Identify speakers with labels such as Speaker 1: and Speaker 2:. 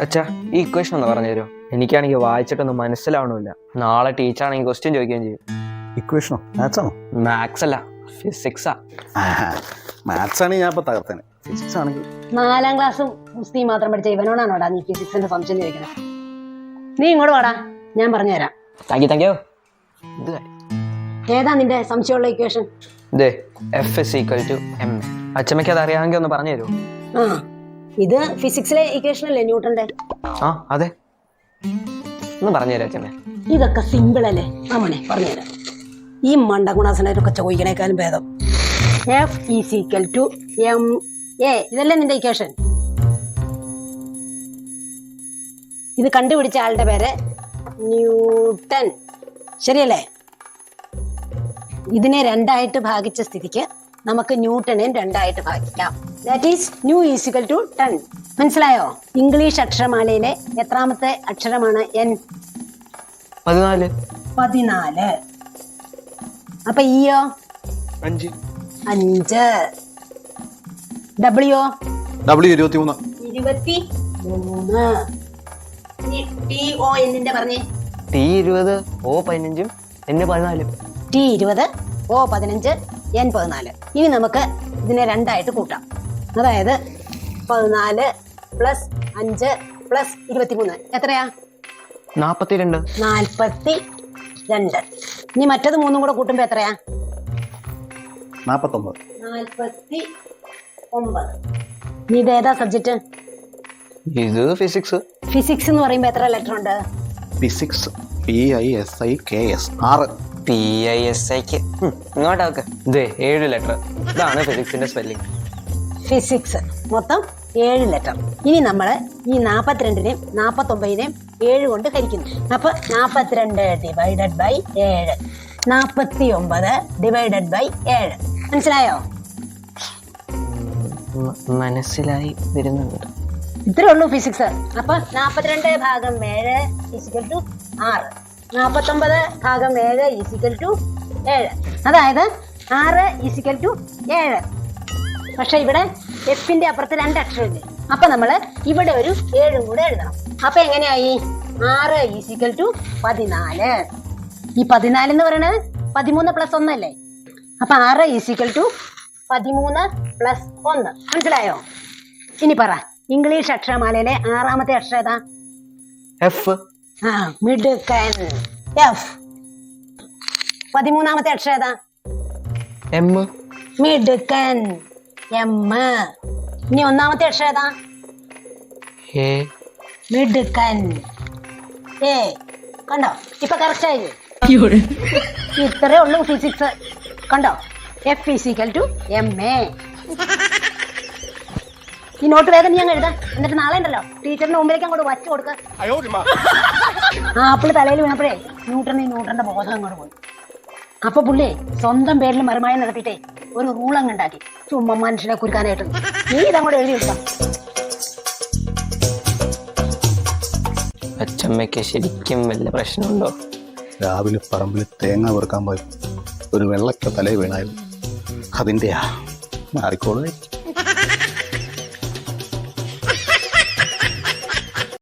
Speaker 1: അച്ഛാ ഈ ഇക്വേഷൻ ഒന്ന് പറഞ്ഞു തരുമോ? എനിക്കാണെങ്കിൽ വായിച്ചിട്ടൊന്നും മനസ്സിലാവണമില്ല. നാളെ ടീച്ചറാണെങ്കിൽ ക്വസ്റ്റ്യൻ ചോദിക്കുകയും ചെയ്യും.
Speaker 2: ഇക്വേഷനോ? മാത്സ് ആണോ?
Speaker 1: മാത്സ് അല്ല, ഫിസിക്സാ.
Speaker 2: മാത്സ് ആണ് ഞാൻ ഇപ്പൊ തകർത്തേനെ. ഫിസിക്സ് ആണെങ്കിൽ
Speaker 3: 4ാം ക്ലാസ്സും ഗുസ്തി മാത്രം പഠിച്ച ഇവനോടാണോടാ നീ ഫിസിക്സിന്റെ സംശയം ചോദിക്കണം? നീ ഇങ്ങോട്ട് വാടാ, ഞാൻ പറഞ്ഞുതരാം.
Speaker 1: Thank you.
Speaker 3: ഏതാ നിന്റെ സംശയമുള്ള ഇക്വേഷൻ?
Speaker 1: F = m. അച്ഛമ്മയ്ക്ക് അത് അറിയാമെങ്കിൽ ഒന്ന് പറഞ്ഞു തരുമോ?
Speaker 3: ആ, ഇത് ഫിസിക്സിലെ ഇക്വേഷൻ അല്ലേ, ന്യൂട്ടന്റെ?
Speaker 1: ആ അതെ, ഒന്ന് പറഞ്ഞു തരാം അച്ഛമ്മ.
Speaker 3: ഇതൊക്കെ സിമ്പിൾ അല്ലേ അമ്മനെ, പറഞ്ഞുതരാം. ഈ മണ്ടഗുണാസനൊക്കെ ചോദിക്കണേക്കാളും ഭേദം F = ma. ഇതല്ലേ നിന്റെ ഇക്വേഷൻ? ഇത് കണ്ടുപിടിച്ച ആളുടെ പേര് ന്യൂട്ടൻ, ശരിയല്ലേ? ഇതിനെ 2ആയിട്ട് ഭാഗിച്ച സ്ഥിതിക്ക് നമുക്ക് ന്യൂട്ടനെയും 2ആയിട്ട് ഭാഗിക്കാം. That is nu = 10. മനസ്സിലായോ? ഇംഗ്ലീഷ് അക്ഷരമാലയിലെ എത്രാമത്തെ അക്ഷരമാണ് N? 14. അപ്പൊ ഇയോ
Speaker 1: 5.
Speaker 3: W
Speaker 2: 23.
Speaker 3: 23. TO എന്നിന്റെ പറഞ്ഞേ.
Speaker 1: T20 O 15 N 14.
Speaker 3: T20 O 15 N 14. ഇനി നമുക്ക് ഇതിനെ 2ആയിട്ട് കൂട്ടാം. അതായത് 14 + 5 + 23 എത്രയാ?
Speaker 1: 42.
Speaker 3: 42. ഇനി മറ്റത് 3 കൂടെ കൂട്ടുമ്പോ എത്രയാ?
Speaker 2: 49.
Speaker 3: 49. നീ ഇത് ഏതാ സബ്ജക്ട്?
Speaker 1: ഇത് ഫിസിക്സ്.
Speaker 3: ഫിസിക്സ് എന്ന് പറയുമ്പോ എത്ര ലെറ്റർ ഉണ്ട്?
Speaker 2: Physics PISIKS 6.
Speaker 1: PISIK ഇങ്ങോട്ടൊക്കെ 7 ലെറ്റർ. ഇതാണ് ഫിസിക്സിന്റെ സ്പെല്ലിംഗ്.
Speaker 3: ഫിസിക്സ് മൊത്തം 7 ലെറ്റർ. ഇനി നമ്മള് ഈ 42നെയും 49നെയും 7 കൊണ്ട് ഹരിക്കുന്നു. അപ്പൊ 42 ÷ 7, 49 ÷ 7. മനസ്സിലായോ?
Speaker 1: മനസ്സിലായി വരുന്നുണ്ട്.
Speaker 3: ഇത്രേ ഉള്ളൂ ഫിസിക്സ്. അപ്പൊ 42 / 7 = 6. 49 / 7 = 7. അതായത് 6 = 7. പക്ഷെ ഇവിടെ എഫിന്റെ അപ്പുറത്ത് 2 അക്ഷരമില്ലേ? അപ്പൊ നമ്മള് ഇവിടെ ഒരു 7 കൂടെ എഴുതണം. അപ്പൊ എങ്ങനെയായി? 6 = 14. ഈ 14 എന്ന് പറയുന്നത് 13 + 1 അല്ലേ? അപ്പൊ 6 = 13 + 1. മനസ്സിലായോ? ഇനി പറ, ഇംഗ്ലീഷ് അക്ഷരമാലയിലെ 6ാമത്തെ അക്ഷരം ഏതാ?
Speaker 1: F.
Speaker 3: മിടുക്കൻ. F. 13ാമത്തെ അക്ഷരം ഏതാ?
Speaker 1: M.
Speaker 3: മിടുക്കൻ. M. ഇനി 1ാമത്തെ അക്ഷരം ഏതാ?
Speaker 1: A.
Speaker 3: മിടുക്കൻ. A. കണ്ടോ? ഇപ്പൊ കറക്റ്റ് ആയി. ഇത്രേ ഉള്ളൂ ഫിസിക്സ്. കണ്ടോ? F = ma. ഈ നോട്ട് വേഗം ഞാൻ എഴുതാം. എന്നിട്ട് നാളെ ഉണ്ടല്ലോ ടീച്ചറിന്റെ മുമ്പിലേക്ക് അങ്ങോട്ട് വച്ചു കൊടുക്ക. ആപ്പിള് തലയിൽ വീണപ്പോഴേ ന്യൂട്ടന്റെ ബോധം അങ്ങോട്ട് പോയി. അപ്പൊ പുള്ളി സ്വന്തം പേരിൽ മറുമായം നടത്തിയിട്ടേ ഒരു റൂൾ അങ്ങ് ഉണ്ടാക്കി, ചുമ്മാ മനുഷ്യനെ കുരുക്കാനായിട്ട്. നീ ഇതങ്ങോട്ട് എഴുതി എടുക്കാം.
Speaker 1: അച്ഛമ്മയ്ക്ക് ശരിക്കും വല്ല പ്രശ്നമുണ്ടോ?
Speaker 2: രാവിലെ പറമ്പിൽ തേങ്ങ വെറുക്കാൻ പോയി ഒരു വെള്ളക്ക തലയിൽ വീണായിരുന്നു. അതിൻ്റെയാ മാറിക്കോളൂ.